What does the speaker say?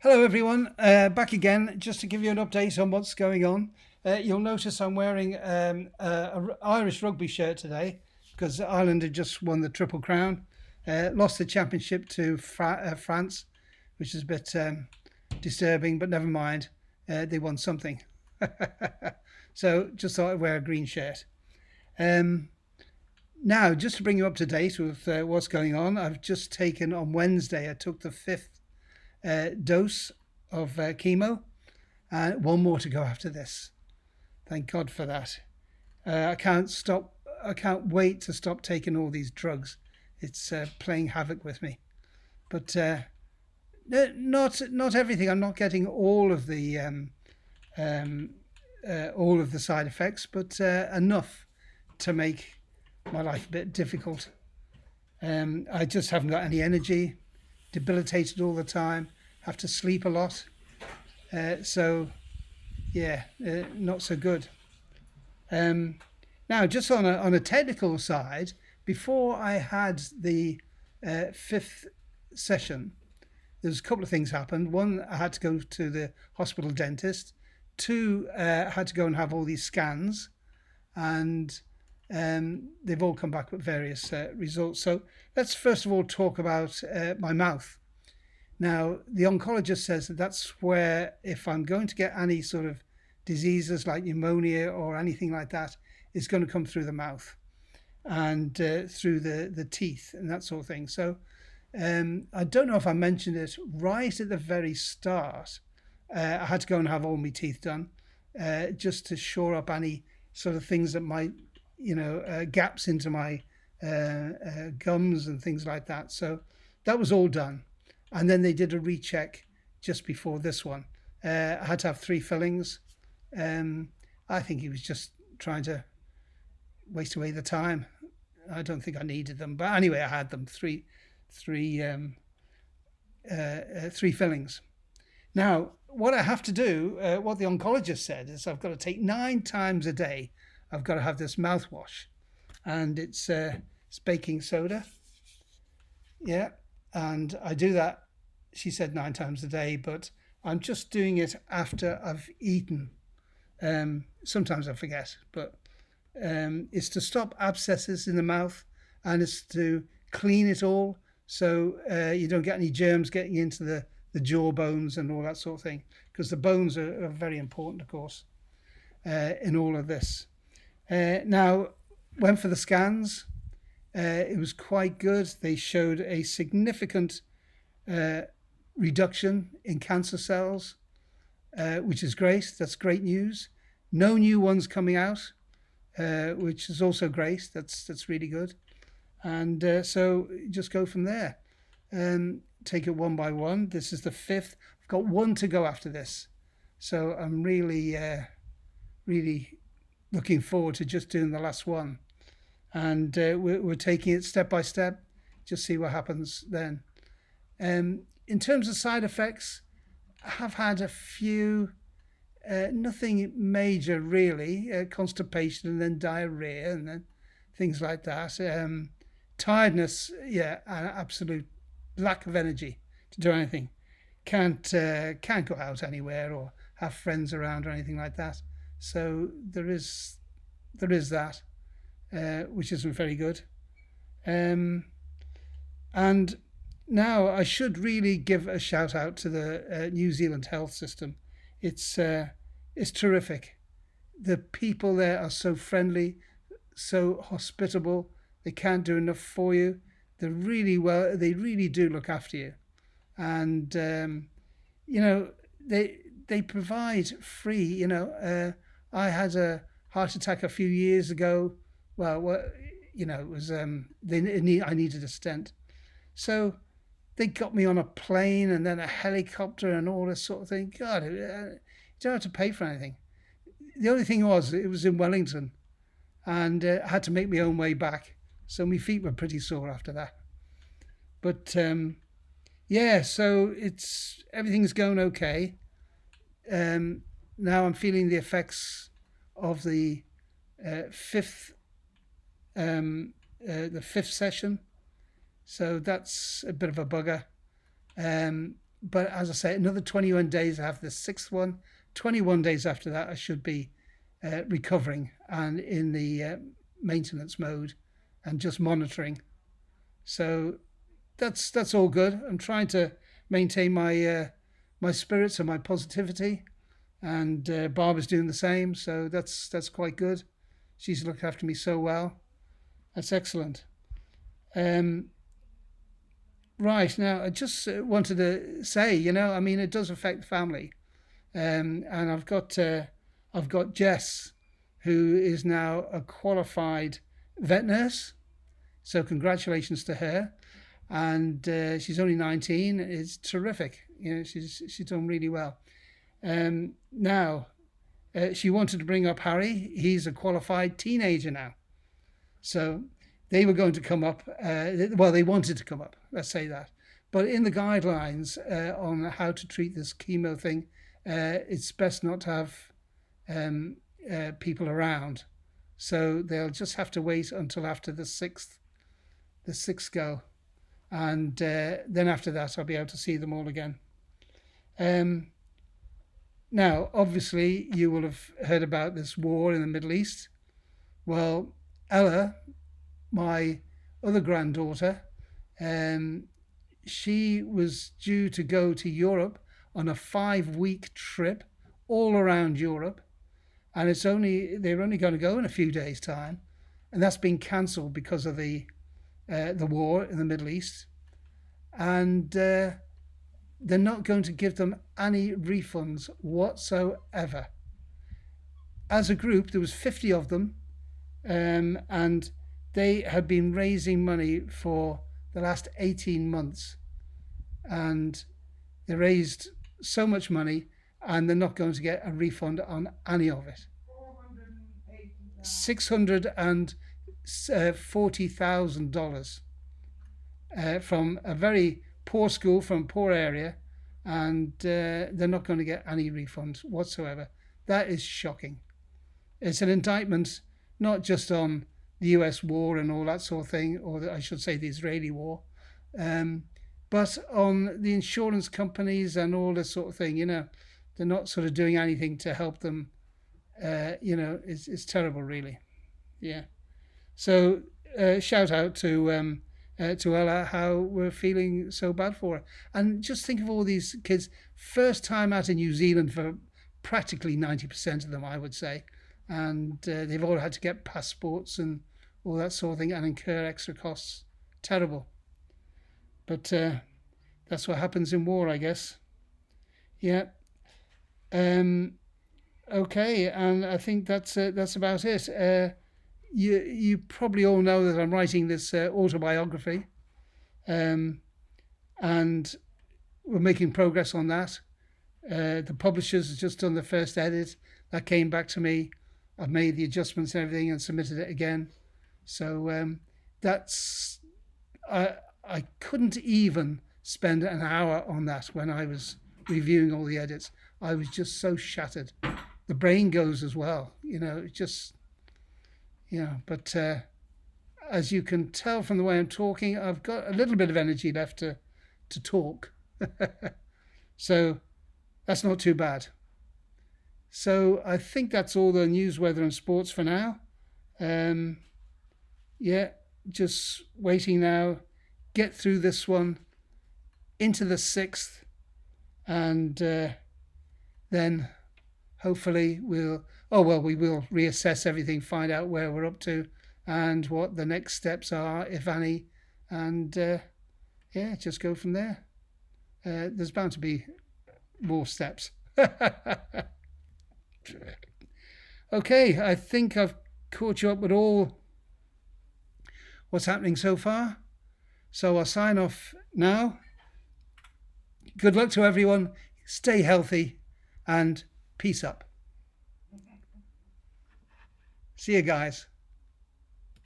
Hello everyone, back again just to give you an update on what's going on. You'll notice I'm wearing a Irish rugby shirt today because Ireland had just won the Triple Crown, lost the championship to France, which is a bit disturbing, but never mind, they won something. So just thought I'd wear a green shirt. Um, Now, just to bring you up to date with what's going on, I've just taken on Wednesday, I took the fifth dose of chemo, and one more to go after this. Thank God for that. I can't stop. I can't wait to stop taking all these drugs. It's playing havoc with me. But not everything. I'm not getting um, all of the side effects, but enough to make my life a bit difficult. I just haven't got any energy, debilitated all the time, have to sleep a lot. So, yeah, not so good. Um, Now, just on a technical side, before I had the fifth session, there was a couple of things happened. One, I had to go to the hospital dentist. Two, I had to go and have all these scans, and they've all come back with various results. So let's first of all talk about my mouth. Now, the oncologist says that that's where, if I'm going to get any sort of diseases like pneumonia or anything like that, it's going to come through the mouth and through the teeth and that sort of thing. So I don't know if I mentioned it right at the very start. I had to go and have all my teeth done just to shore up any sort of things that might, gaps into my gums and things like that. So that was all done. And then they did a recheck just before this one. I had to have three fillings. I think he was just trying to waste away the time. I don't think I needed them, but anyway, I had them three fillings. Now, what I have to do, what the oncologist said, is I've got to take 9 times a day. I've got to have this mouthwash, and it's baking soda. Yeah, and I do that. She said 9 times a day, but I'm just doing it after I've eaten. Sometimes I forget, but it's to stop abscesses in the mouth, and it's to clean it all so you don't get any germs getting into the jaw bones and all that sort of thing, because the bones are very important, of course, in all of this. Now, went for the scans. It was quite good. They showed a significant reduction in cancer cells, which is great. That's great news. No new ones coming out, which is also great. That's really good. And so just go from there. Take it one by one. This is the fifth. I've got one to go after this. So I'm really looking forward to just doing the last one. And we're taking it step by step, just see what happens then. In terms of side effects, I have had a few, nothing major really, constipation and then diarrhea and then things like that. Tiredness, yeah, an absolute lack of energy to do anything. Can't go out anywhere or have friends around or anything like that. So there is that, which isn't very good. And now I should really give a shout out to the New Zealand health system. It's terrific. The people there are so friendly, so hospitable. They can't do enough for you. They're really well. They really do look after you, and they provide free. I had a heart attack a few years ago. Well, it was I needed a stent, so they got me on a plane and then a helicopter and all this sort of thing. God, you don't have to pay for anything. The only thing was, it was in Wellington, and I had to make my own way back. So my feet were pretty sore after that. But yeah, so everything's going okay. Now I'm feeling the effects of the fifth session. So that's a bit of a bugger. but as I say, another 21 days I have the sixth one. 21 days after that I should be recovering and in the maintenance mode and just monitoring. So that's all good. I'm trying to maintain my my spirits and my positivity, and Barbara's doing the same. So that's quite good. She's looked after me so well. That's excellent. Right, now I just wanted to say, I mean, it does affect the family, and I've got Jess, who is now a qualified vet nurse. So congratulations to her, and she's only 19. It's terrific. She's done really well. Now, she wanted to bring up Harry. He's a qualified teenager now. So they were going to come up. Well, they wanted to come up. Let's say that. But in the guidelines on how to treat this chemo thing, it's best not to have people around. So they'll just have to wait until after the sixth go, and then after that I'll be able to see them all again. Now, obviously, you will have heard about this war in the Middle East. Well, Ella, my other granddaughter, she was due to go to Europe on a 5-week trip all around Europe, and they're only going to go in a few days' time, and that's been cancelled because of the war in the Middle East, and they're not going to give them any refunds whatsoever. As a group, there was 50 of them, and they had been raising money for the last 18 months, and they raised so much money, and they're not going to get a refund on any of it. $640,000 from a very poor school from a poor area, and they're not going to get any refunds whatsoever. That is shocking. It's an indictment not just on the US war and all that sort of thing, or I should say the Israeli war, but on the insurance companies and all this sort of thing. They're not sort of doing anything to help them. It's terrible, really. Yeah. So shout out to Ella, how we're feeling so bad for her. And just think of all these kids, first time out in New Zealand for practically 90% of them, I would say. And they've all had to get passports and all that sort of thing and incur extra costs. Terrible. But that's what happens in war, I guess. Yeah. Okay, and I think that's about it. You probably all know that I'm writing this autobiography, and we're making progress on that. The publishers have just done the first edit. That came back to me. I've made the adjustments and everything and submitted it again. So I couldn't even spend an hour on that when I was reviewing all the edits. I was just so shattered. The brain goes as well, but as you can tell from the way I'm talking, I've got a little bit of energy left to talk. So that's not too bad. So I think that's all the news, weather and sports for now. Just waiting now, get through this one, into the 6th, and then hopefully we will reassess everything, find out where we're up to and what the next steps are, if any, and just go from there. There's bound to be more steps. Okay, I think I've caught you up with all what's happening so far. So I'll sign off now. Good luck to everyone. Stay healthy and peace up. See you guys.